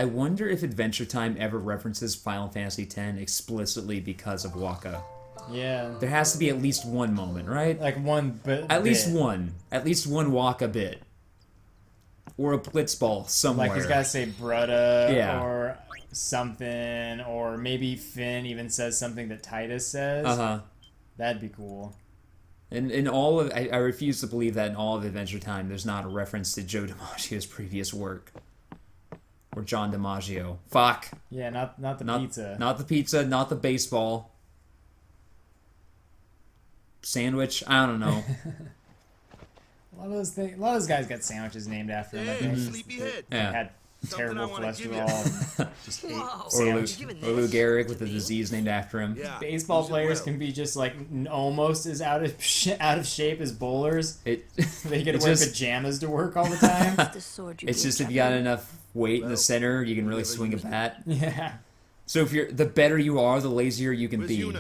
I wonder if Adventure Time ever references Final Fantasy X explicitly because of Waka. Yeah. There has to be at least one moment, right? Like one bit. At least one. At least one Waka bit. Or a blitzball somewhere. Like he's got to say Brutta Yeah. or something, or maybe Finn even says something that Titus says. That'd be cool. And in all of, I refuse to believe that in all of Adventure Time, there's not a reference to Joe DiMaggio's previous work. Or John DiMaggio. Fuck. Yeah, not the pizza. Not the pizza, not the baseball. Sandwich, I don't know. A lot of those guys got sandwiches named after them. I think sleepyhead. they had terrible cholesterol. And just ate sandwiches. Or Lou Gehrig with a disease named after him. Yeah. Baseball players can be just like almost as out of shape as bowlers. They get to wear pajamas to work all the time. It's just if you got enough weight in the center, you can really swing a bat. Yeah. So if you're the better you are, the lazier you can be.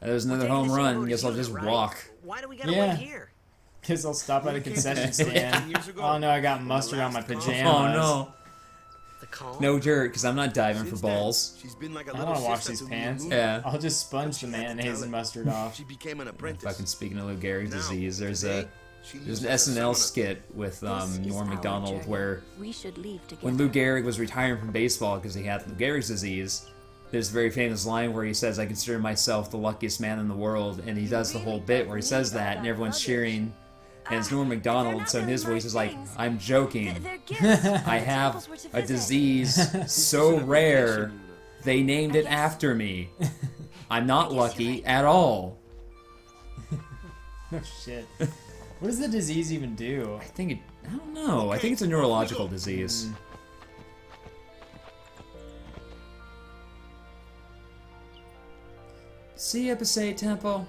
There's another home run. Guess I'll just walk. Why do we gotta wait here? Because I'll stop at a concession stand. Oh no, I got mustard on my pajamas. Oh no. The No dirt, because I'm not diving for balls. She's been like a I little don't want to wash sister these to me. pants. Yeah. I'll just sponge the mayonnaise and mustard off. She became an apprentice. Fucking speaking of Lou Gehrig's disease, there's an She SNL skit with Norm Macdonald where We should leave together. when Lou Gehrig was retiring from baseball because he had Lou Gehrig's disease, there's a very famous line where he says, "I consider myself the luckiest man in the world," and he does the whole bit where he says that, and everyone's cheering, and it's Norm Macdonald, so in his voice is like, "I'm joking. They're gifts. I have Temples were to a visit." disease so rare, they named it after me. I'm not lucky at all." Oh shit. What does the disease even do? I don't know. I think it's a neurological disease. See ya, Passaic Temple?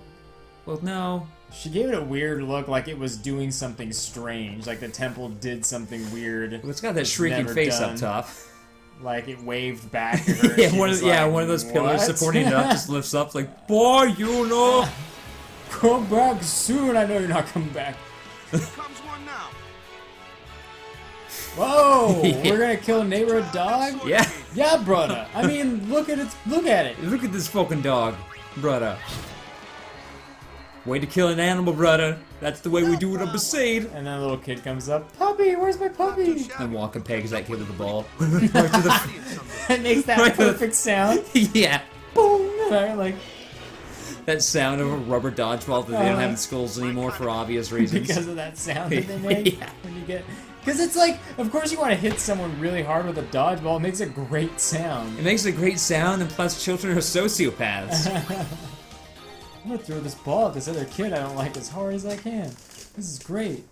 Well, no. She gave it a weird look, like it was doing something strange, like the temple did something weird. Well, it's got that shrieking Never face done. up top. Like it waved back to her. Yeah, She one was of one of those pillars "What?" supporting it up just lifts up like, "Boy, you know." Come back soon. I know you're not coming back. Comes one now. Whoa! Yeah. We're gonna kill a neighborhood dog? Yeah. Yeah, brother. I mean, look at it. Look at it. Look at this fucking dog, brother. Way to kill an animal, brother. That's the way we do it up Besaid. And then a little kid comes up. Puppy, where's my puppy? And Walker pegs that kid with the ball. Right to the, It makes that Right to the- perfect sound. yeah. Boom! And I like That sound of a rubber dodgeball that they don't have in schools anymore for obvious reasons. because of that sound that they make Yeah. when you get. Because it's like, of course, you want to hit someone really hard with a dodgeball. It makes a great sound. It makes a great sound, and plus children are sociopaths. I'm gonna throw this ball at this other kid I don't like as hard as I can. This is great.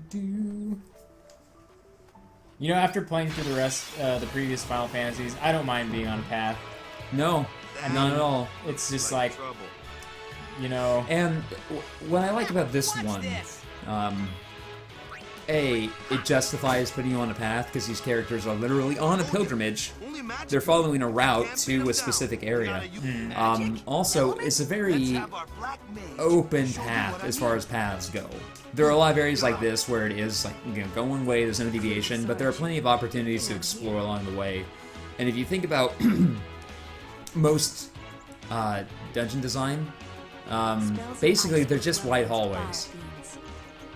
Do. You know, after playing through the previous Final Fantasies, I don't mind being on a path. No, not at all. It's just like, Trouble. you know, And what I like about this one, A, it justifies putting you on a path because these characters are literally on a pilgrimage. They're following a route to a specific area. Also, it's a very open path as far as paths go. There are a lot of areas like this where it is like, you know, go one way, there's no deviation, but there are plenty of opportunities to explore along the way. And if you think about most dungeon design, basically they're just wide hallways.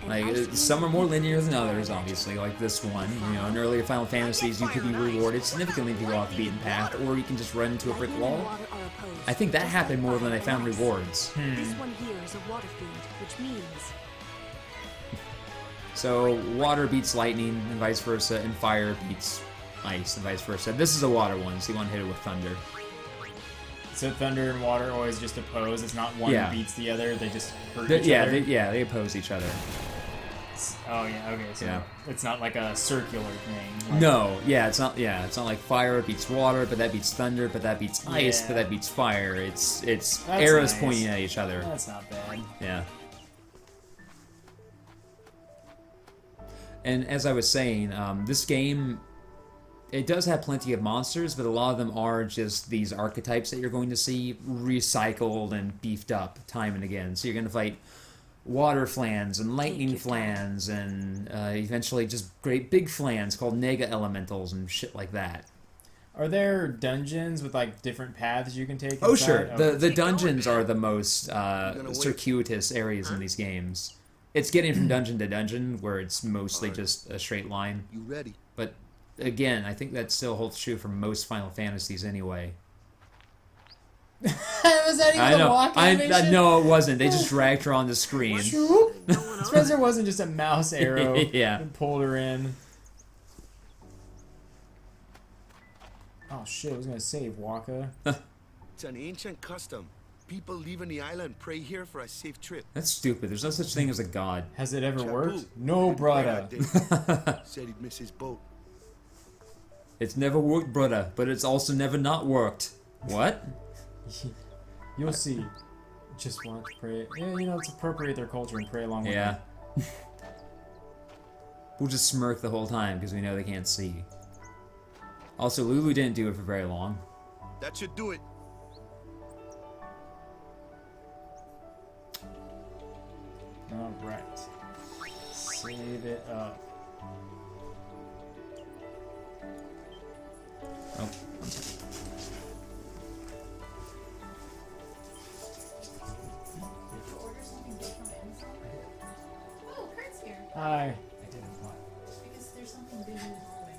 Like, some are more linear than others, obviously, like this one. You know, in earlier Final Fantasies, you could be rewarded significantly if you go off the beaten path, or you can just run into a brick wall. I think that happened more than I found rewards. This one here is a water field, which means So, water beats lightning, and vice versa, and fire beats ice, and vice versa. This is a water one, so you want to hit it with thunder. so thunder and water always just oppose. It's not one Yeah. beats the other. They just hurt each Yeah, other. they oppose each other. Oh yeah, okay. So Yeah. it's not like a circular thing. Like, No, it's not like fire beats water, but that beats thunder, but that beats ice, Yeah. but that beats fire. It's That's arrows nice. pointing at each other. That's not bad. Yeah. And as I was saying, this game, it does have plenty of monsters, but a lot of them are just these archetypes that you're going to see recycled and beefed up time and again. So you're going to fight water flans and lightning flans and eventually just great big flans called Nega elementals and shit like that. Are there dungeons with like different paths you can take? Oh inside? sure, Okay. the dungeons are the most circuitous areas in these games. It's getting from dungeon to dungeon where it's mostly just a straight line. You ready? But again, I think that still holds true for most Final Fantasies anyway. Was that even I a know. walk animation? No, it wasn't. They just dragged her on the screen. Spencer wasn't just a mouse arrow. Yeah. And pulled her in. Oh shit! I was gonna save Waka. It's an ancient custom. People leaving the island pray here for a safe trip. That's stupid. There's no such thing as a god. Has it ever Chapu. worked? No, brother. Said he'd miss his boat. It's never worked, brother, but it's also never not worked. What? You'll see. Just want to pray. Yeah, you know, let's appropriate their culture and pray along with Yeah. them. We'll just smirk the whole time because we know they can't see. Also, Lulu didn't do it for very long. That should do it. Alright. Save it up. Oh, one second. Oh, Kurt's here. Hi. Because there's something big in the hallway.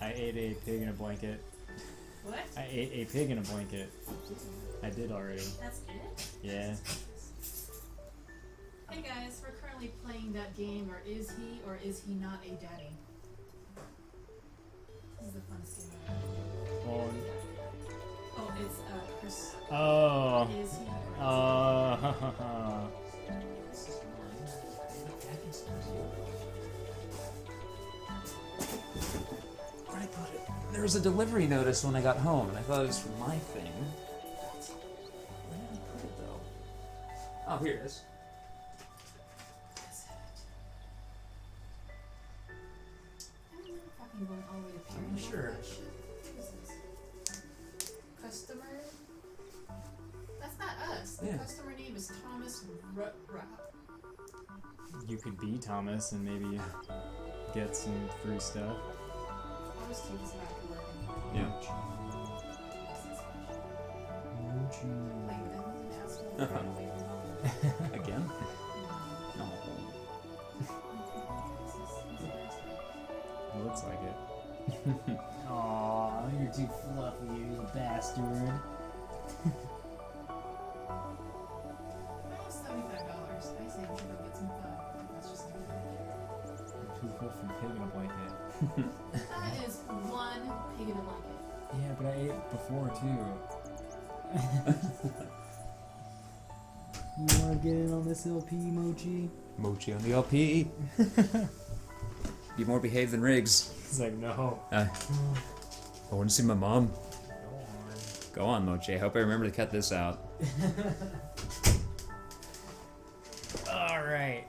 I ate a pig in a blanket. What? I ate a pig in a blanket. I did already. That's it? Yeah. Hey guys, we're currently playing that game, or is he not a daddy? This is the funnest game ever. Oh. Oh, it's Chris. Oh. Is he? Oh. Where'd I put it? There was a delivery notice when I got home, and I thought it was for my thing. Where did I put it, though? Oh, here it is. I'm not fucking going all the way to I'm Pure sure. That shit. Jesus. Customer. That's not us. The Yeah. customer name is Thomas Rutrap. You could be Thomas and maybe get some free stuff. I'll just take this back to work and Yeah. like, I'm an asshole. Run away from home. Again? No. It looks like it. Aw, you're too fluffy, you bastard. That was $75. I say we should go get some fun. Let's just do that. Too fluffy pig in a blanket. That is one pig in a blanket. Yeah, but I ate before too. You wanna get in on this LP, Mochi? Mochi on the LP. Be more behaved than Riggs. He's like, no. I want to see my mom. Go on. Go on, Mochi. I hope I remember to cut this out. Alright.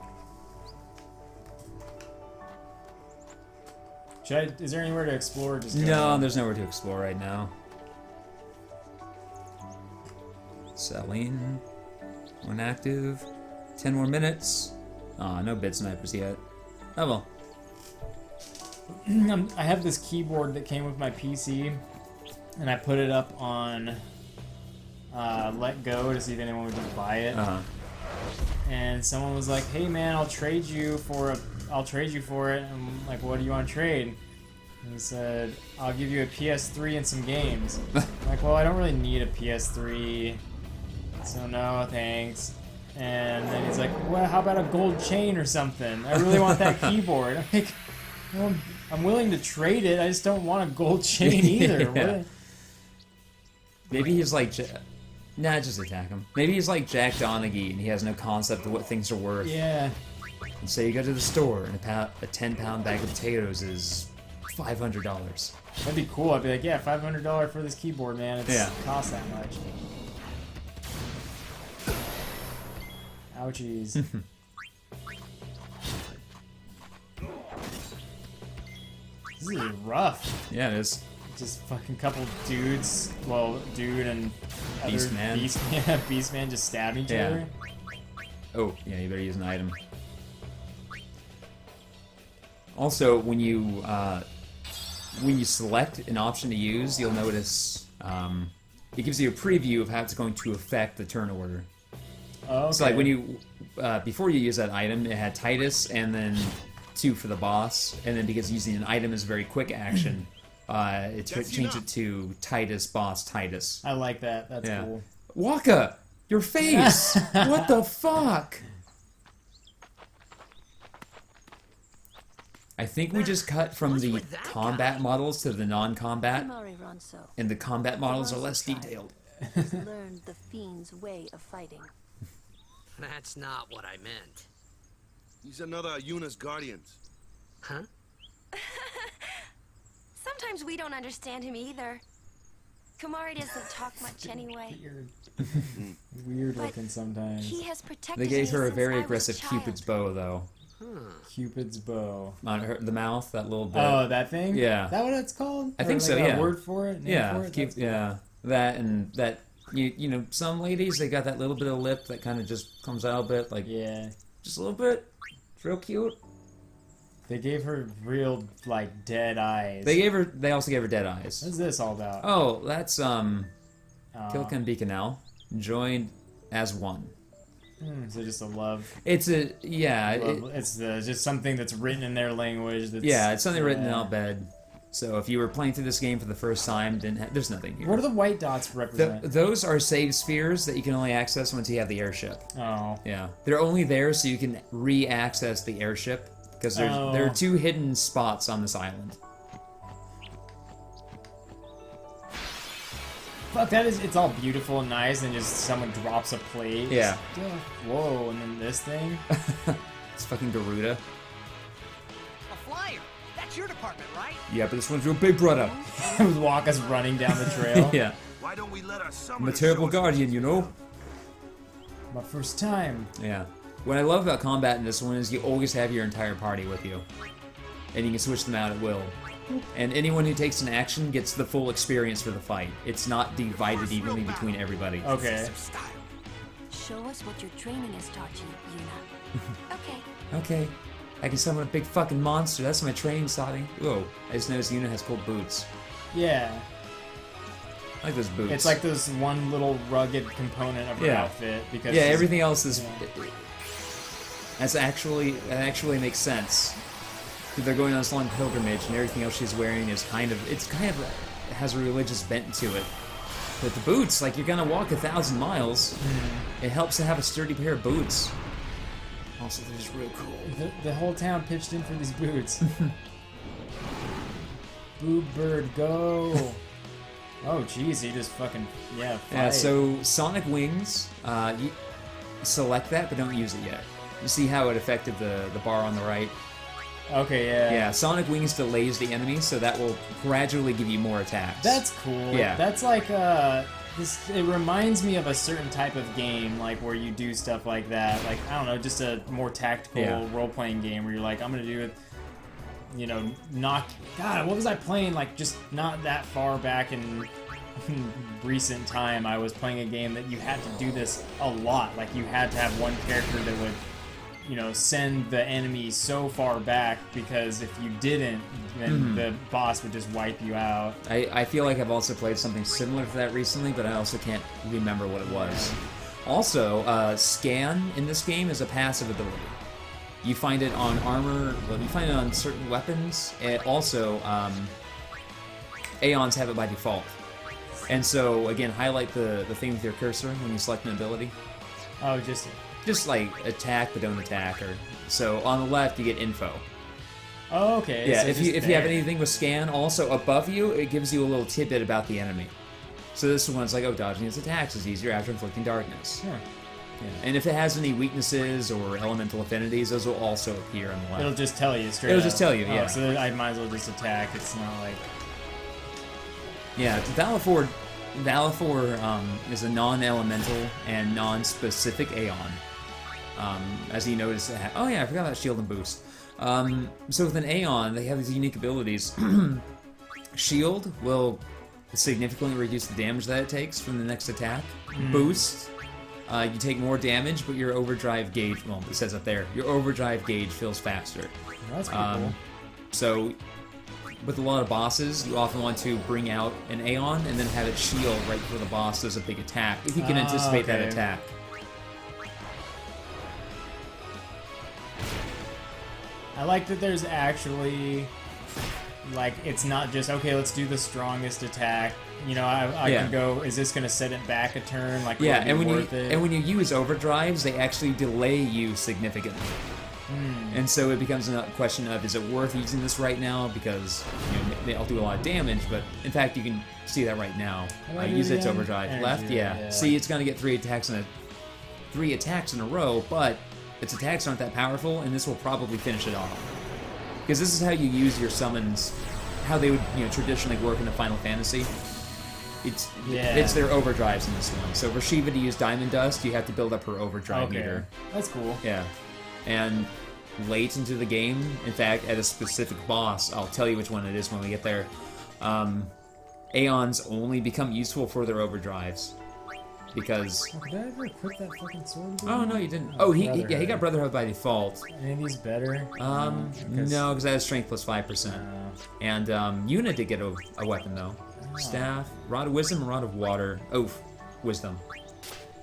Is there anywhere to explore? Just go No, on? there's nowhere to explore right now. Selling. One active. 10 more minutes. Aw, no bid snipers yet. Oh well. I have this keyboard that came with my PC, and I put it up on Let Go to see if anyone would just buy it. Uh-huh. And someone was like, "Hey man, I'll trade you for it." And I'm like, "What do you want to trade?" And he said, "I'll give you a PS3 and some games." I'm like, "Well, I don't really need a PS3, so no, thanks." And then he's like, "Well, how about a gold chain or something? I really want that keyboard." I'm like, "Well, I'm willing to trade it. I just don't want a gold chain either." Yeah. What? Maybe he's like... Nah, just attack him. Maybe he's like Jack Donaghy and he has no concept of what things are worth. Yeah. And say you go to the store and a 10-pound bag of potatoes is $500. That'd be cool. I'd be like, yeah, $500 for this keyboard, man. It's Yeah. costs that much. Ouchies. This is rough. Yeah, it is. just fucking couple dudes, well, dude and other Beastman. Beastman just stabbing each Yeah. other. Oh, yeah, you better use an item. Also, when you select an option to use, you'll notice it gives you a preview of how it's going to affect the turn order. Oh, okay. So, like when you before you use that item, it had Titus and then 2 for the boss, and then because using an item is a very quick action, it changed it to Titus boss Titus. I like that. That's Yeah. cool. Waka, your face! What the fuck? I think we just cut from the combat models to the non-combat, Kimari Ronso and the combat models are less detailed. has learned the fiend's way of fighting. That's not what I meant. He's another Yuna's guardians. Huh? Sometimes we don't understand him either. Kamari doesn't talk much anyway. Weird But looking sometimes. He has protected They gave me her a since very I was aggressive child. Cupid's bow, though. Cupid's bow. On the mouth, that little bit. Oh, that thing? Yeah. Is that what it's called? I think Or so, they got yeah. A word for it? Name Yeah, for it? That's cool. yeah. That and that. You know, some ladies, they got that little bit of lip that kind of just comes out a bit, like Yeah. just a little bit. It's real cute. They gave her real, like, dead eyes. They also gave her dead eyes. What's this all about? Oh, that's Oh. Kilkan Beaconel joined as one. So just a love. It's a yeah, It's just something that's written in their language. That's, yeah. It's something written in yeah. Albed. So if you were playing through this game for the first time, there's nothing here. What do the white dots represent? Those are save spheres that you can only access once you have the airship. Oh. Yeah, they're only there so you can re-access the airship because there are 2 hidden spots on this island. Fuck, it's all beautiful and nice, and just someone drops a plate. Yeah. Just, whoa, and then this thing? It's fucking Garuda. A flyer. That's your department, right? Yeah, but this one's your big brother. Waka's running down the trail. Yeah, Why don't we let our I'm a terrible guardian, you know. My first time. Yeah. What I love about combat in this one is you always have your entire party with you. And you can switch them out at will. And anyone who takes an action gets the full experience for the fight. It's not divided evenly between everybody. Okay. Show us what your training has taught you, Yuna. Okay. Okay. I can summon a big fucking monster. That's my training starting. Whoa. I just noticed Yuna has cool boots. Yeah. I like those boots. It's like this one little rugged component of her Yeah. outfit. Because Yeah, she's- everything else is... Yeah. That actually makes sense. They're going on this long pilgrimage, and everything else she's wearing is it has a religious bent to it. But the boots, like you're gonna walk 1,000 miles, it helps to have a sturdy pair of boots. Also, they're just real cool. The whole town pitched in for these boots. Boob bird, go! Oh, jeez, he just fucking, yeah, fight. Yeah, so Sonic Wings, you select that, but don't use it yet. You see how it affected the bar on the right? Okay, yeah. Yeah, Sonic Wings delays the enemy, so that will gradually give you more attacks. That's cool. Yeah. That's like, it reminds me of a certain type of game, like, where you do stuff like that. Like, I don't know, just a more tactical Yeah. role-playing game where you're like, I'm gonna do it, you know, God, what was I playing? Like, just not that far back in recent time, I was playing a game that you had to do this a lot. Like, you had to have one character that would, you know, send the enemy so far back, because if you didn't, then the boss would just wipe you out. I feel like I've also played something similar to that recently, but I also can't remember what it was. Also, Scan in this game is a passive ability. You find it on armor, well, you find it on certain weapons, and also, Aeons have it by default. And so, again, highlight the thing with your cursor when you select an ability. Oh, Just like attack, but don't attack, or so on the left you get info. oh, okay. Yeah, so if just you have there. anything with scan, also above you, it gives you a little tidbit about the enemy. So this one's like, oh, dodging his attacks is easier after inflicting darkness. Huh. Yeah. And if it has any weaknesses or elemental affinities, those will also appear on the left. It'll just tell you straight It'll up. just tell you, Oh, yeah. so I might as well just attack. It's not like... Yeah, Valifor is a non-elemental and non-specific Aeon. As you notice, oh yeah, I forgot about Shield and Boost. So with an Aeon, they have these unique abilities. Shield will significantly reduce the damage that it takes from the next attack. Boost, you take more damage, but your overdrive gauge, well, it says up there, your overdrive gauge feels faster. That's pretty cool. So, with a lot of bosses, you often want to bring out an Aeon and then have it shield right before the boss does a big attack, if you can anticipate that attack. I like that there's actually, like, it's not just, okay, let's do the strongest attack. You know, I can go, is this going to set it back a turn? Like, yeah, and when you use overdrives, they actually delay you significantly. And so it becomes a question of, is it worth using this right now? Because, you know, they'll do a lot of damage, but in fact, you can see that right now. Use its overdrive. Energy, Left, yeah. See, it's going to get 3 attacks in a row, but its attacks aren't that powerful, and this will probably finish it off. Because this is how you use your summons, how they would, you know, traditionally work in the Final Fantasy. It's their overdrives in this one. So for Shiva to use Diamond Dust, you have to build up her overdrive meter. That's cool. Yeah. And late into the game, in fact, at a specific boss, I'll tell you which one it is when we get there, Aeons only become useful for their overdrives. Because... Oh, did I ever equip that fucking sword? Oh, no, you didn't. Oh, he got Brotherhood by default. Any of these better? No, because that has Strength plus 5%. And Yuna did get a weapon, though. Staff, Rod of Wisdom, Rod of Water. Oh, Wisdom.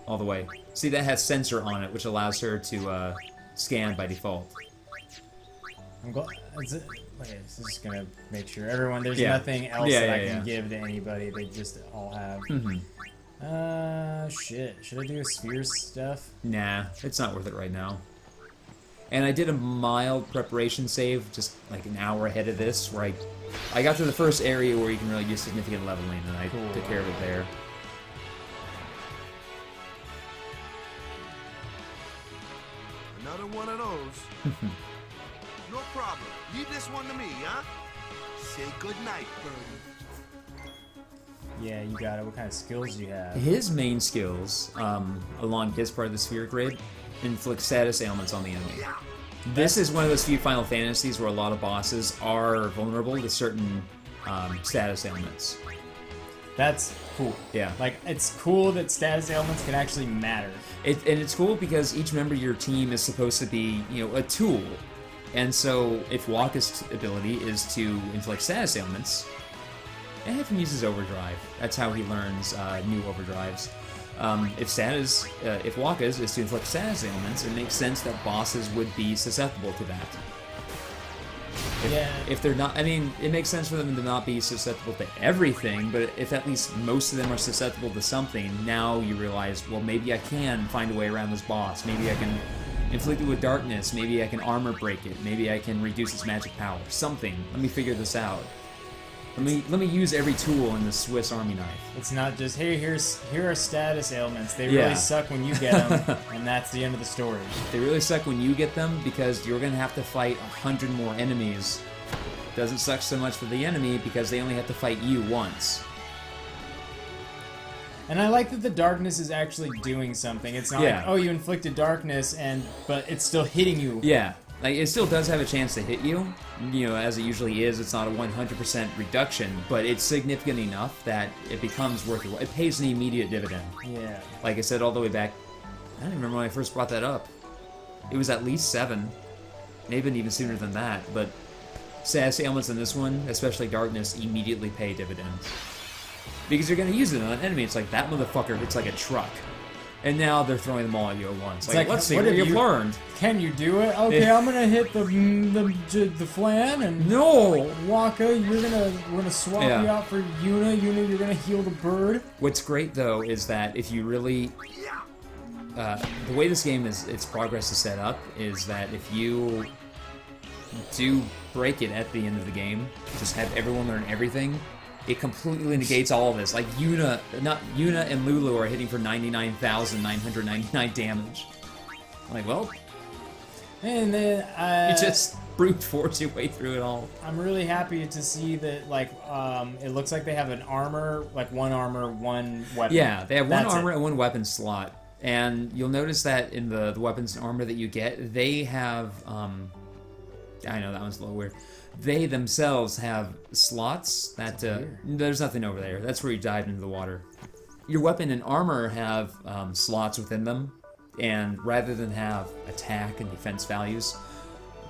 All the way. See, that has Sensor on it, which allows her to scan by default. I'm glad. Okay, this is just gonna make sure everyone. There's nothing else that I can give to anybody. They just all have. Shit. Should I do a sphere stuff? Nah, it's not worth it right now. And I did a mild preparation save, just like an hour ahead of this, where I got to the first area where you can really use significant leveling, and I took care of it there. Another one of those. No problem. Leave this one to me, huh? Say goodnight, birdie. Yeah, you got it. What kind of skills do you have? His main skills, along his part of the sphere grid, inflict status ailments on the enemy. This is one of those few Final Fantasies where a lot of bosses are vulnerable to certain status ailments. That's cool. Yeah. Like, it's cool that status ailments can actually matter. And it's cool because each member of your team is supposed to be, you know, a tool. And so, if Wakka's ability is to inflict status ailments, and have him use his overdrive. That's how he learns new overdrives. If Wakka's is to inflict status ailments, it makes sense that bosses would be susceptible to that. If they're not, I mean, it makes sense for them to not be susceptible to everything, but if at least most of them are susceptible to something, now you realize, well, maybe I can find a way around this boss. Maybe I can inflict it with darkness. Maybe I can armor break it. Maybe I can reduce its magic power. Something. Let me figure this out. Let me use every tool in the Swiss Army knife. It's not just, hey, here are status ailments. They really suck when you get them, and that's the end of the story. They really suck when you get them because you're going to have to fight 100 more enemies. Doesn't suck so much for the enemy because they only have to fight you once. And I like that the darkness is actually doing something. It's not like, oh, you inflicted darkness, but it's still hitting you. Yeah. Like, it still does have a chance to hit you, you know, as it usually is. It's not a 100% reduction, but it's significant enough that it becomes worth it. It pays an immediate dividend. Yeah. Like I said, all the way back, I don't remember when I first brought that up. It was at least 7. Maybe even sooner than that, but status ailments in this one, especially darkness, immediately pay dividends. Because you're going to use it on an enemy. It's like, that motherfucker hits like a truck. And now they're throwing them all at you at once. Like, let's see what you've learned. Can you do it? Okay, I'm gonna hit the flan and no, Wakka, we're gonna swap you out for Yuna. Yuna, you're gonna heal the bird. What's great though is that if you really, the way this game its progress is set up is that if you do break it at the end of the game, just have everyone learn everything. It completely negates all of this. Like, Yuna and Lulu are hitting for 99,999 damage. I'm like, well... And then, you just brute force your way through it all. I'm really happy to see that, like, it looks like they have an armor, like one armor, one weapon. Yeah, they have one armor and one weapon slot. And you'll notice that in the weapons and armor that you get, they have, I know, that one's a little weird. They themselves have slots that, there's nothing over there. That's where you dive into the water. Your weapon and armor have slots within them, and rather than have attack and defense values,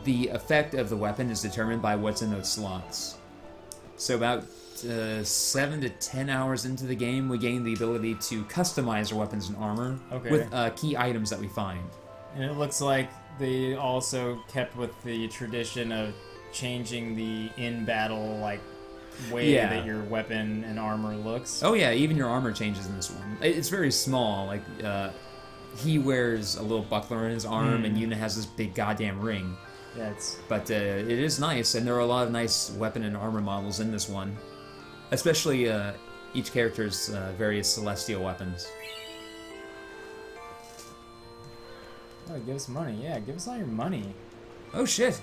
the effect of the weapon is determined by what's in those slots. So about 7 to 10 hours into the game, we gain the ability to customize our weapons and armor with key items that we find. And it looks like they also kept with the tradition of changing the in-battle way that your weapon and armor looks. Oh yeah, even your armor changes in this one. It's very small. Like he wears a little buckler in his arm, and Yuna has this big goddamn ring. Yeah, but it is nice, and there are a lot of nice weapon and armor models in this one, especially each character's various celestial weapons. Oh, give us money. Yeah, give us all your money. Oh shit!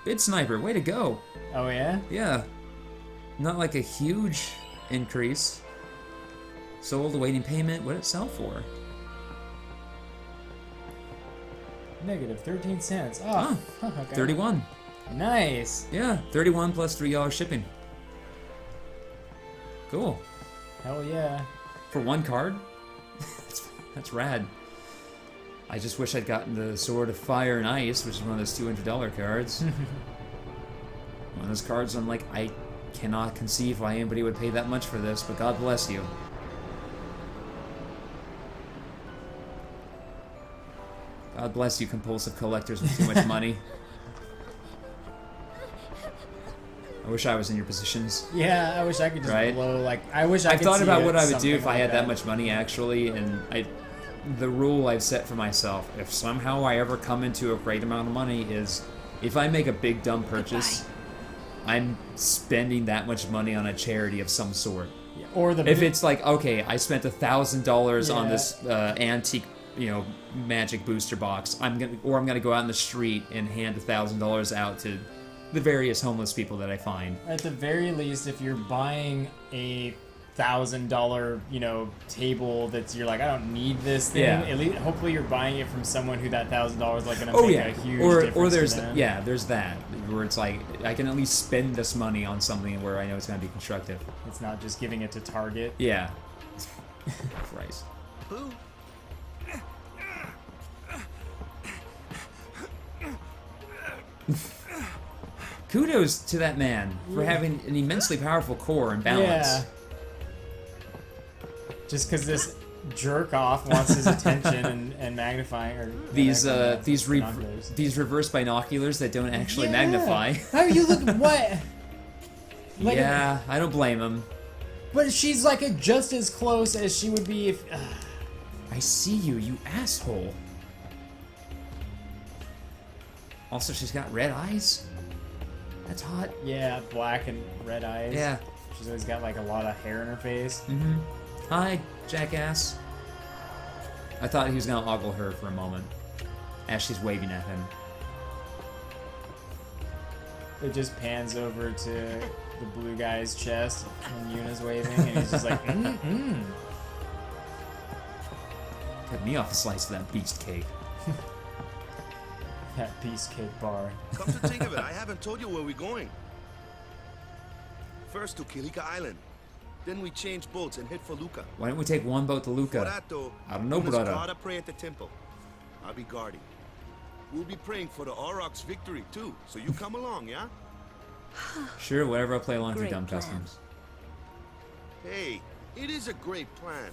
Bid Sniper, way to go! Oh yeah? Yeah. Not like a huge increase. Sold, awaiting payment. What did it sell for? Negative 13 cents. Oh, okay. 31. Nice. Yeah, 31 plus $3 shipping. Cool. Hell yeah. For one card? That's rad. I just wish I'd gotten the Sword of Fire and Ice, which is one of those $200 cards. One of those cards I'm like, I cannot conceive why anybody would pay that much for this, but God bless you. God bless you, compulsive collectors with too much money. I wish I was in your positions. Yeah, I wish I could just blow, I wish I I've could thought see about what I would do if I had that that much money, actually, and the rule I've set for myself, if somehow I ever come into a great amount of money, is if I make a big dumb purchase, I'm spending that much money on a charity of some sort. Yeah, or if it's like, okay, I spent $1,000 on this antique, magic booster box, I'm gonna go out in the street and hand $1,000 out to the various homeless people that I find. At the very least, if you're buying a $1,000, table you're like, I don't need this thing. Yeah. At least, hopefully, you're buying it from someone who that $1,000 is gonna make a huge difference. Or there's to them. there's that where it's like I can at least spend this money on something where I know it's gonna be constructive. It's not just giving it to Target. Yeah. Christ. Boo. Kudos to that man for having an immensely powerful core and balance. Yeah. Just because this jerk off wants his attention and magnifying or these reverse binoculars that don't actually magnify. How are you looking? What? Yeah, I don't blame him. But she's just as close as she would be if. I see you, you asshole. Also, she's got red eyes. That's hot. Yeah, black and red eyes. Yeah. She's always got a lot of hair in her face. Mm-hmm. Hi, jackass. I thought he was gonna ogle her for a moment as she's waving at him. It just pans over to the blue guy's chest when Yuna's waving, and he's just like, Cut me off a slice of that beast cake. That beast cake bar. Come to think of it, I haven't told you where we're going. First to Kilika Island. Then we change boats and head for Luca. Why don't we take one boat to For Luca? that, though, I don't know, we must brother. gotta pray at the temple. I'll be guarding. We'll be praying for the Aurochs' victory, too. So you come along, yeah? Sure, whatever, I'll play along through Great dumb plan. customs. Hey, it is a great plan.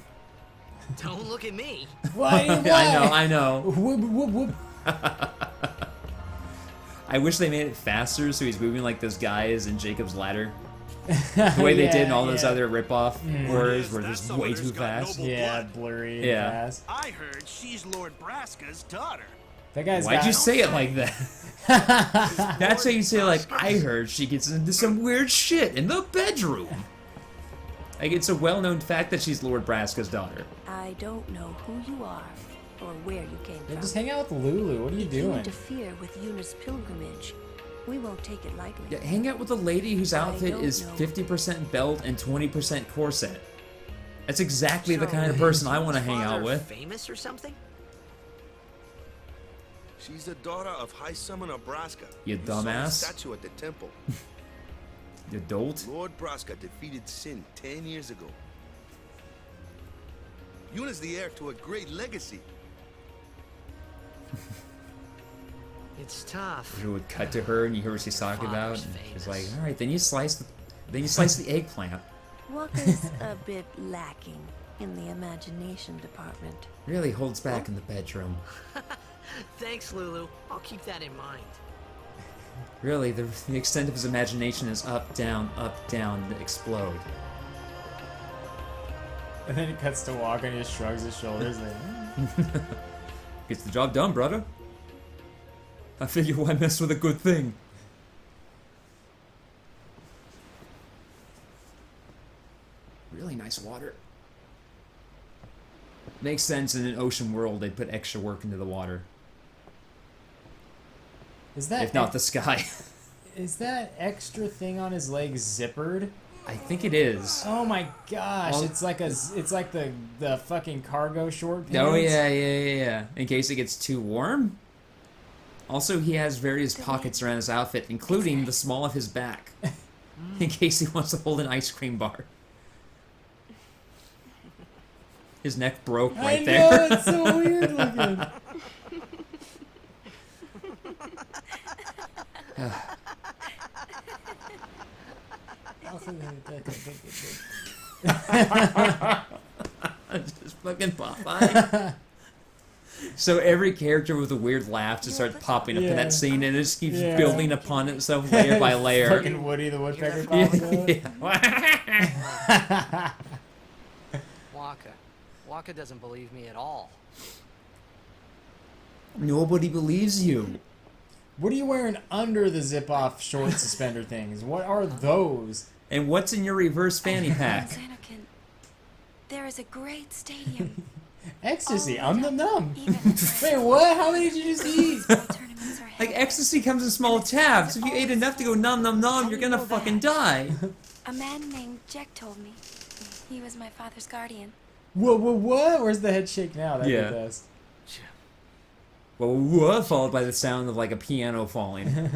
Don't look at me. Why? I know. Whoop, whoop, whoop. I wish they made it faster so he's moving like those guys in Jacob's Ladder. The way they did in all those other rip-off horrors where it's way too fast. Yeah, blurry and Yeah. fast. I heard she's Lord Braska's daughter. That guy's Why'd got... you say it like that? That's how you say, like, I heard she gets into some weird shit in the bedroom. Like, it's a well-known fact that she's Lord Braska's daughter. I don't know who you are or where you came Yeah, from. just hang out with Lulu. What are you If you doing? interfere with Yuna's pilgrimage, we won't take it lightly. Yeah, hang out with a lady whose outfit don't is know. 50% belt and 20% corset. That's exactly the kind of person I want to hang out Father with. Famous or something? She's the daughter of High Summoner Braska. You saw the dumbass. statue at the temple. You dolt. Lord Braska defeated Sin 10 years ago. Yuna's the heir to a great legacy. It's tough. You would cut to her and you hear what she's talking about. Father's And she's like, famous. all right, then you slice the eggplant. Walker's a bit lacking in the imagination department. Really holds back in the bedroom. Thanks, Lulu. I'll keep that in mind. Really, the extent of his imagination is up, down, explode. And then it cuts to Walker and he just shrugs his shoulders like, Gets the job done, brother. I figure why mess with a good thing? Really nice water. Makes sense in an ocean world they'd put extra work into the water. Is that If not the sky. is that extra thing on his leg zippered? I think it is. Oh my gosh! Well- it's like the fucking cargo short pants. Oh yeah. In case it gets too warm. Also, he has various pockets around his outfit, including the small of his back, in case he wants to hold an ice cream bar. His neck broke right I there. know, it's so weird looking. Just fucking Popeye. So every character with a weird laugh just starts popping up in Yeah. that scene, and it just keeps Yeah. building upon itself layer by layer. Fucking Woody the Woodpecker pops up. Yeah. Waka doesn't believe me at all. Nobody believes you. What are you wearing under the zip-off short suspender things? What are those? And what's in your reverse fanny pack? Xanakin, there is a great stadium. Ecstasy. All lit I'm up, numb. even at Wait, night. what? How many did you just eat? Small tournaments are Like, held. ecstasy comes in small tabs. If you ate enough to go nom nom nom, you're gonna fucking die. A man named Jack told me. He was my father's guardian. Whoa, what? Where's the head shake now? That'd Yeah. be best. Well, followed by the sound of like a piano falling.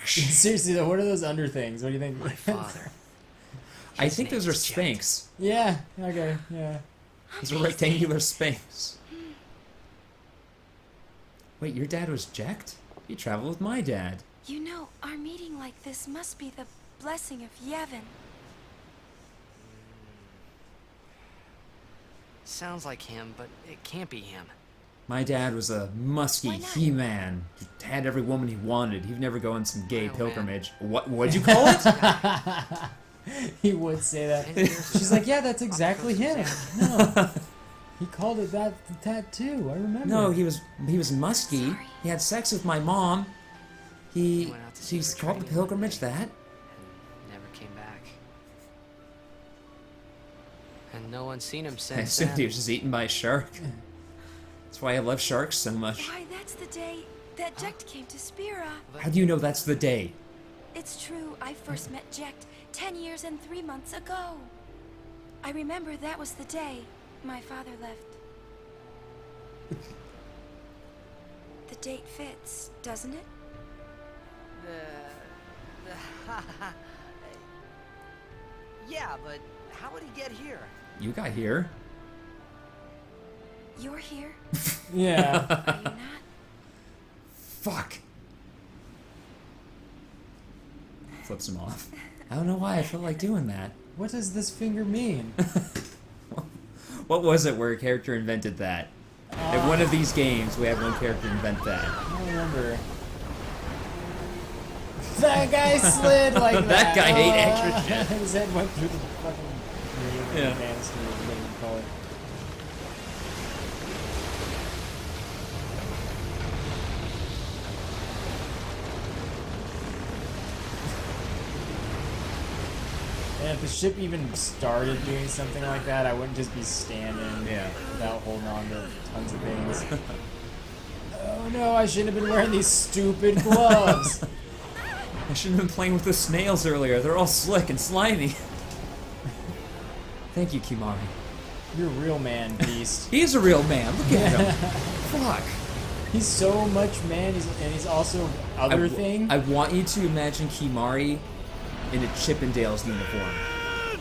Seriously though, what are those under things? What do you think? My father. I His think name those are is Jet. Sphinx. Yeah. Okay. Yeah. Those are rectangular Sphinx. Wait, your dad was jacked? He traveled with my dad. You know, our meeting like this must be the blessing of Yevon. Sounds like him, but it can't be him. My dad was a musky Why not? he-man. He had every woman he wanted. He'd never go on some gay Oh, pilgrimage. What'd you call it? He would say that. 10 years She's ago, like, yeah, that's exactly him. Xanakin. No. He called it that tattoo. I remember. No, he was musky. Sorry. He had sex with my mom. He Went out to sea he's for called the training. pilgrimage that. And never came back. And no one's seen him I since assumed then. he was just eaten by a shark. That's why I love sharks so much. Why, that's the day that Jack came to Spira. How do you know that's the day? It's true, I first met Jack 10 years and 3 months ago. I remember that was the day my father left. The date fits, doesn't it? Yeah, but how would he get here? You got here. You're here, Yeah. are you not? Fuck. Flips him off. I don't know why I felt like doing that. What does this finger mean? What was it where a character invented that? In one of these games, we had one character invent that. I don't remember. That guy slid like that. That guy ate extra shit. His head went through the fucking Yeah. banister, whatever you call it. And if the ship even started doing something like that, I wouldn't just be standing Yeah. without holding on to tons of things. Oh no, I shouldn't have been wearing these stupid gloves. I shouldn't have been playing with the snails earlier. They're all slick and slimy. Thank you, Kimari. You're a real man, beast. He's a real man. Look at him. Fuck. He's so much man, and he's also other thing. I want you to imagine Kimari in a Chippendales uniform.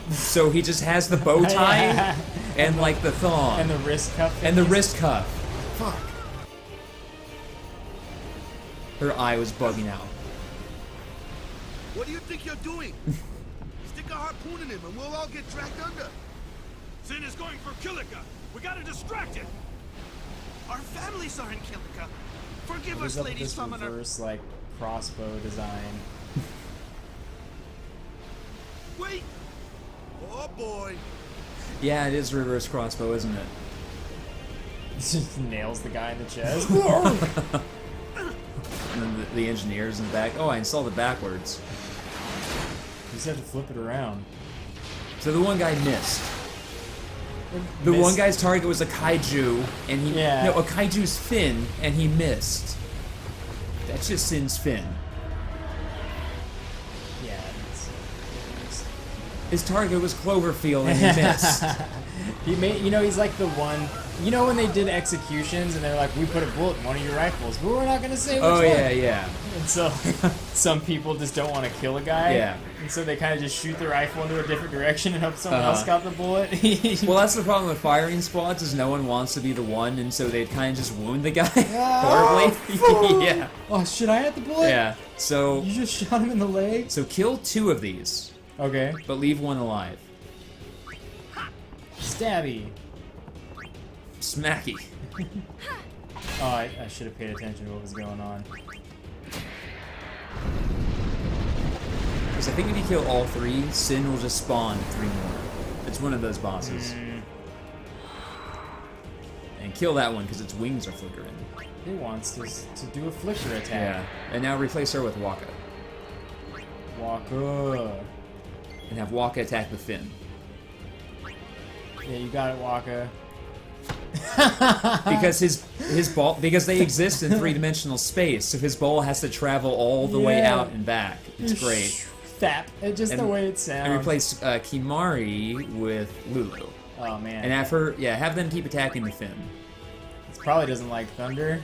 So he just has the bow tie Yeah. and like the thong. And the wrist cuff. And the thingies. wrist cuff. Fuck. Her eye was bugging out. What do you think you're doing? Stick a harpoon in him and we'll all get dragged under. Sin is going for Kilika. We gotta distract it. Our families are in Kilika. Forgive What is us, up with Lady this Summoner. reverse, like, crossbow design? Wait! Oh boy! Yeah, it is reverse crossbow, isn't it? Just nails the guy in the chest. And then the engineers in the back. Oh, I installed it backwards. You just have to flip it around. So the one guy missed. The one guy's target was a kaiju, and he no, a kaiju's fin, and he missed. That's just Sin's fin. Yeah. His target was Cloverfield, and he missed. He made, he's like the one. You know when they did executions and they're like, we put a bullet in one of your rifles, but we're not gonna say which one. Oh yeah, yeah. And so some people just don't want to kill a guy. Yeah. And so they kind of just shoot the rifle into a different direction and hope someone else got the bullet. Well, that's the problem with firing squads is no one wants to be the one, and so they'd kind of just wound the guy horribly. Yeah. Oh shit! I had the bullet. Yeah. So You just shot him in the leg. so kill 2 of these, Okay. but leave 1 alive. Stabby. Smacky. Oh, I should have paid attention to what was going on. Because I think if you kill all 3, Sin will just spawn 3 more. It's one of those bosses. And kill that one because its wings are flickering. He wants to do a flicker attack. Yeah. And now replace her with Waka. Waka. And have Waka attack the fin. Yeah, you got it, Waka. Because his ball, because they exist in 3-dimensional space, so his ball has to travel all the way Yeah. out and back. It's great. Thap. It's just the way it sounds. And replace Kimari with Lulu. Oh man. And have them keep attacking the fin. It probably doesn't like thunder.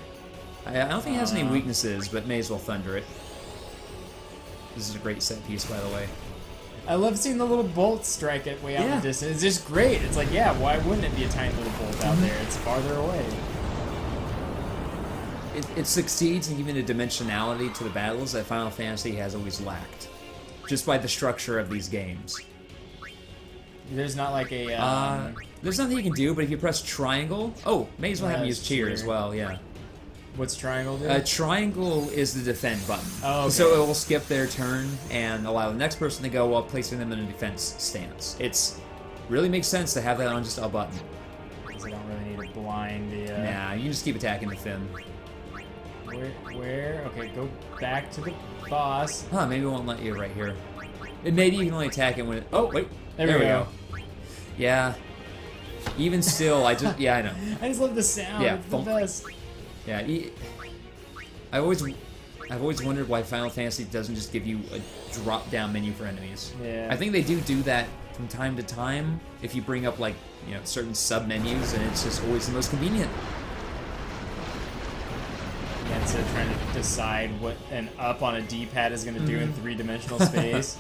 I don't think it has any weaknesses, but may as well thunder it. This is a great set piece, by the way. I love seeing the little bolt strike it way out in the distance. It's just great. It's like, yeah, why wouldn't it be a tiny little bolt out there? It's farther away. It succeeds in giving a dimensionality to the battles that Final Fantasy has always lacked, just by the structure of these games. There's not like a. There's nothing you can do, but if you press triangle, may as well have him use cheer as well. Yeah. What's triangle do? Triangle is the defend button. Oh, okay. So it will skip their turn and allow the next person to go while placing them in a defense stance. It's really makes sense to have that on just a button. Because I don't really need to blind the. Nah, you can just keep attacking the fin. Where? Okay, go back to the boss. Huh, maybe it won't let you right here. And maybe you can only attack it when it... Oh, wait. There we go. Yeah. Even still, I know. I just love the sound. Yeah, It's the best. Yeah, I've always wondered why Final Fantasy doesn't just give you a drop-down menu for enemies. Yeah. I think they do that from time to time if you bring up, like, certain sub-menus, and it's just always the most convenient. Yeah, instead of trying to decide what an up on a D-pad is going to do in 3-dimensional space.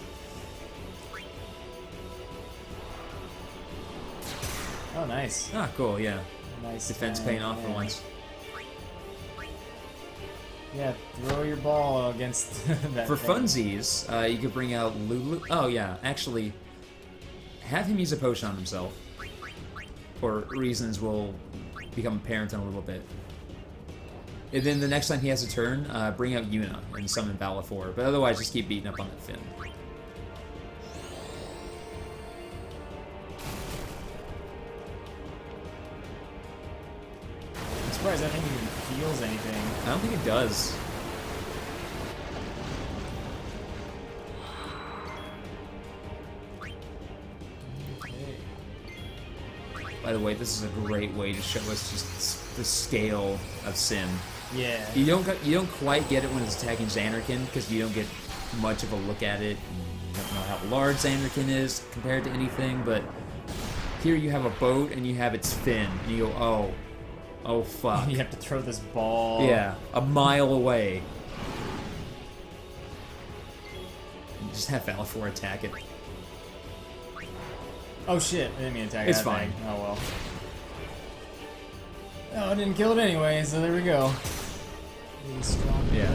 Oh, nice. Ah, cool, yeah. Nice. Defense paying off for yeah. once. Yeah, throw your ball against that For thing. funsies, you could bring out Lulu. Oh, yeah, actually, have him use a potion on himself. For reasons will become apparent in a little bit. And then the next time he has a turn, bring out Yuna and summon Balafor. But otherwise, just keep beating up on that fin. I'm surprised that thing even feels anything. I don't think it does. By the way, this is a great way to show us just the scale of Sin. Yeah. You don't quite get it when it's attacking Xanarkin because you don't get much of a look at it. You don't know how large Xanarkin is compared to anything, but here you have a boat and you have its fin, and you go, oh, Oh, fuck. You have to throw this ball. Yeah, a mile away. Just have Alifor attack it. Oh shit, I didn't mean to attack It's that fine. thing. Oh well. Oh, I didn't kill it anyway, so there we go. Really strong. Yeah.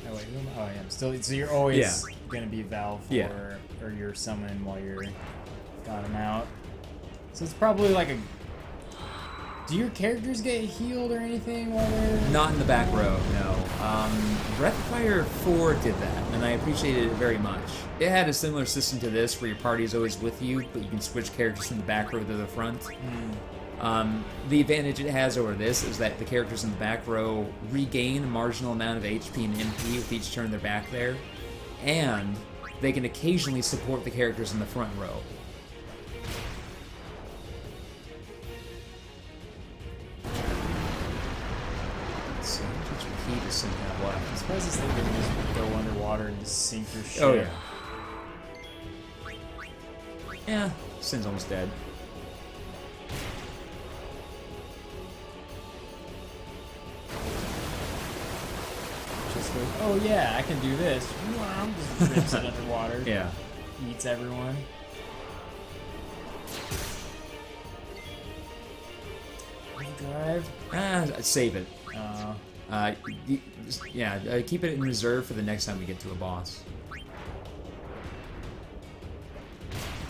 Oh wait, who am I? Oh yeah, I'm still. So you're always Yeah. gonna be Valve for, Yeah. or your summon while you're got him out. So it's probably like a. Do your characters get healed or anything while they're? Not in the back row, no. Breath of Fire 4 did that, and I appreciated it very much. It had a similar system to this, where your party is always with you, but you can switch characters from the back row to the front. The advantage it has over this is that the characters in the back row regain a marginal amount of HP and MP with each turn they're back there, and they can occasionally support the characters in the front row. So, which key does Sin have I'm left? surprised this thing didn't just go underwater and just sink your ship. Oh, yeah. Yeah, Sin's almost dead. Just goes, oh yeah, I can do this. Just rips it underwater. Yeah. Eats everyone. Drive. Save it. Uh, Keep it in reserve for the next time we get to a boss.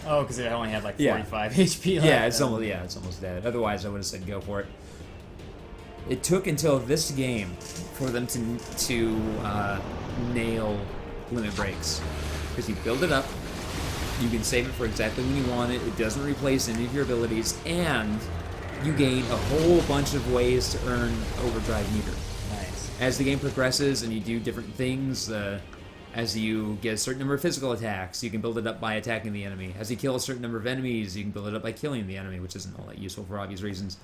oh, because it only had like Yeah. 45 HP left. Yeah, it's almost dead. Otherwise, I would have said go for it. It took until this game for them to nail limit breaks, because you build it up, you can save it for exactly when you want it. It doesn't replace any of your abilities, and you gain a whole bunch of ways to earn overdrive meter. Nice. As the game progresses and you do different things, as you get a certain number of physical attacks, you can build it up by attacking the enemy. As you kill a certain number of enemies, you can build it up by killing the enemy, which isn't all that useful for obvious reasons.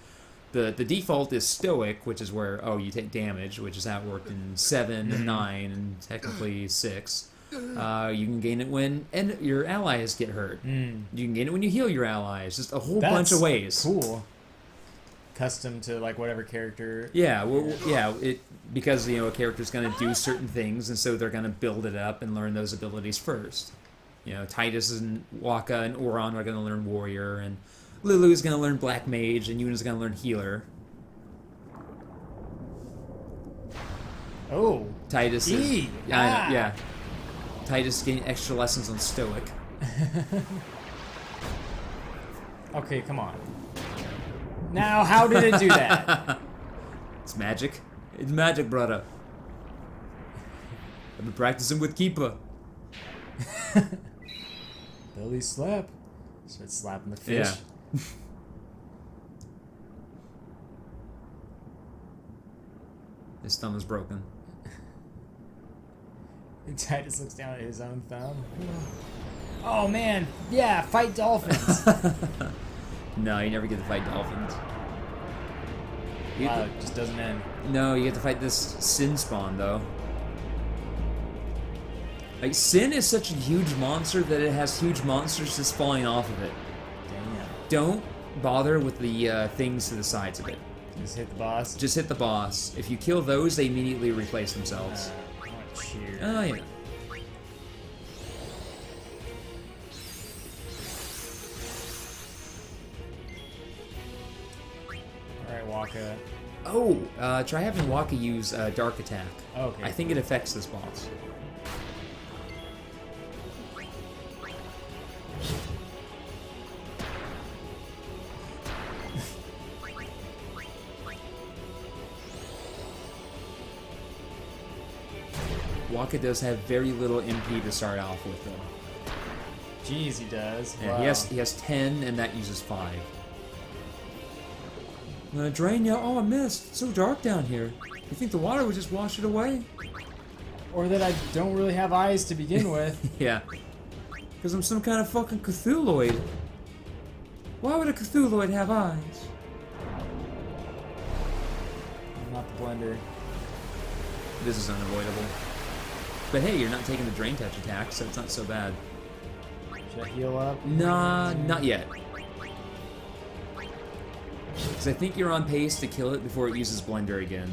The default is Stoic, which is where, you take damage, which is how it worked in 7 and 9, and technically 6. You can gain it when your allies get hurt. You can gain it when you heal your allies. Just a whole bunch of ways. Cool. Custom to like whatever character. Yeah, because a character's going to do certain things, and so they're going to build it up and learn those abilities first. Titus and Waka and Oron are going to learn Warrior, and Lulu's going to learn Black Mage, and Yuna's going to learn Healer. Oh. Titus is... E! Yeah. Titus getting extra lessons on Stoic. Okay, come on. Now, how did it do that? It's magic. It's magic, brother. I've been practicing with Keepa. Belly slap. Start slapping the fish. Yeah. His thumb is broken. And Titus looks down at his own thumb. Oh man, yeah, fight dolphins. No, you never get to fight dolphins. You Wow, get it just doesn't end. No, you get to fight this Sin spawn, though. Like, Sin is such a huge monster that it has huge monsters just falling off of it. Damn. Don't bother with the things to the sides of it. Just hit the boss. Just hit the boss. If you kill those, they immediately replace themselves. I want to cheer. Oh, yeah. Alright, Waka. Oh, try having Waka use Dark Attack. Okay. I think it affects this boss. Waka does have very little MP to start off with, though. Jeez, he does. Yeah, Wow. he has 10, and that uses 5. I'm gonna drain you. Oh, I missed. It's so dark down here. You think the water would just wash it away? Or that I don't really have eyes to begin with. Yeah. Because I'm some kind of fucking Cthulhuoid. Why would a Cthulhuoid have eyes? I'm not the blender. This is unavoidable. But hey, you're not taking the drain touch attack, so it's not so bad. Should I heal up? Nah, not yet. Because I think you're on pace to kill it before it uses Blender again.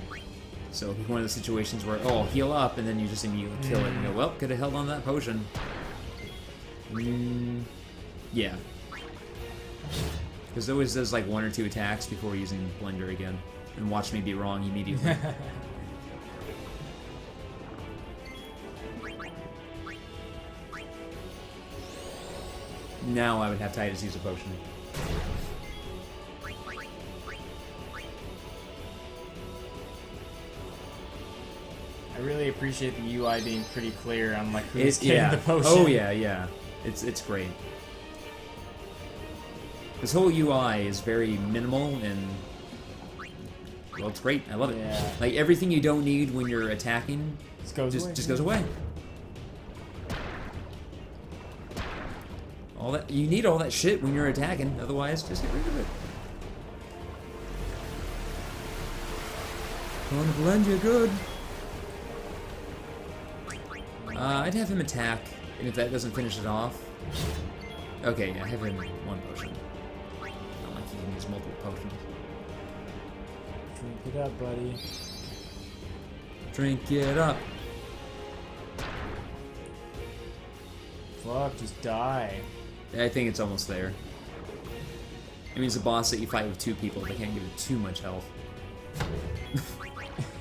So one of the situations where, oh, heal up, and then you just immediately kill it and go, well, could have held on that potion. Yeah. Because it always does like 1 or 2 attacks before using Blender again. And watch me be wrong immediately. Now I would have Titus use a potion. I really appreciate the UI being pretty clear on like who's getting the potion. Oh yeah, yeah. It's great. This whole UI is very minimal and well, it's great. I love it. Yeah. Like everything you don't need when you're attacking just goes away. All that you need all that shit when you're attacking, otherwise just get rid of it. Gonna blend you good. I'd have him attack, and if that doesn't finish it off... Okay, yeah, have him 1 potion. Not like he can use multiple potions. Drink it up, buddy. Drink it up. Fuck, just die. I think it's almost there. It means the boss that you fight with 2 people, they can't give it too much health.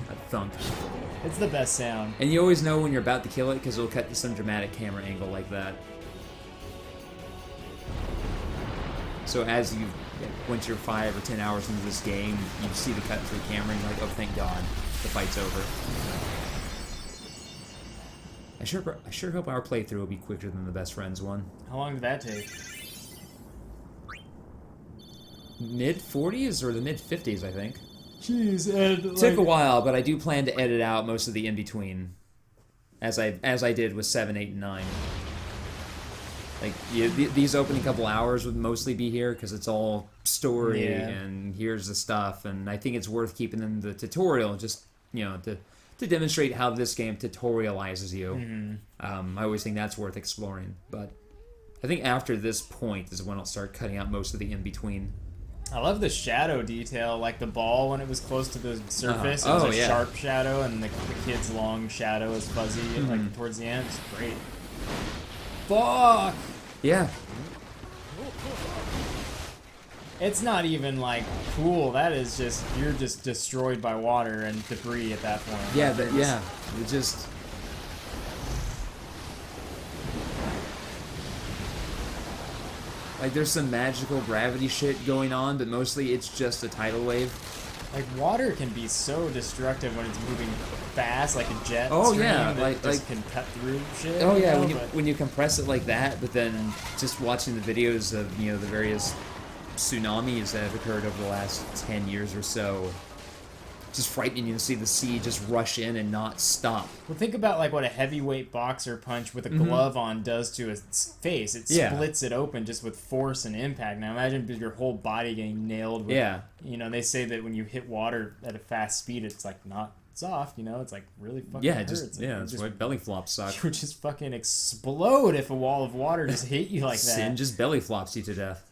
A thunk. It's the best sound. And you always know when you're about to kill it because it'll cut to some dramatic camera angle like that. So as you, once you're 5 or 10 hours into this game, you see the cut to the camera and you're like, oh, thank God, the fight's over. I sure hope our playthrough will be quicker than the Best Friends one. How long did that take? Mid-40s or the mid-50s, I think. Jeez, Ed. Took a while, but I do plan to edit out most of the in-between. As I did with 7, 8, and 9. Like, these opening couple hours would mostly be here, because it's all story, and here's the stuff, and I think it's worth keeping in the tutorial, just, you know, to demonstrate how this game tutorializes you. Mm-hmm. I always think that's worth exploring, but I think after this point is when I'll start cutting out most of the in-between. I love the shadow detail, like the ball when it was close to the surface. It was a sharp shadow, and the kid's long shadow is fuzzy, like towards the end. It's great. Fuck! Yeah. It's not even like cool. That is just you're just destroyed by water and debris at that point. Yeah, it just. Like, there's some magical gravity shit going on, but mostly it's just a tidal wave. Like, water can be so destructive when it's moving fast, like a jet stream that just can cut through shit. Oh yeah, when you compress it like that, but then just watching the videos of, you know, the various tsunamis that have occurred over the last 10 years or so, just frightening to see the sea just rush in and not stop. Well, think about like what a heavyweight boxer punch with a glove on does to his face. It splits it open just with force and impact. Now imagine your whole body getting nailed with, you know, they say that when you hit water at a fast speed, it's like not soft, you know, it's like really fucking hurts. That's why belly flops suck. You would just fucking explode if a wall of water just hit you like that. Sin just belly flops you to death.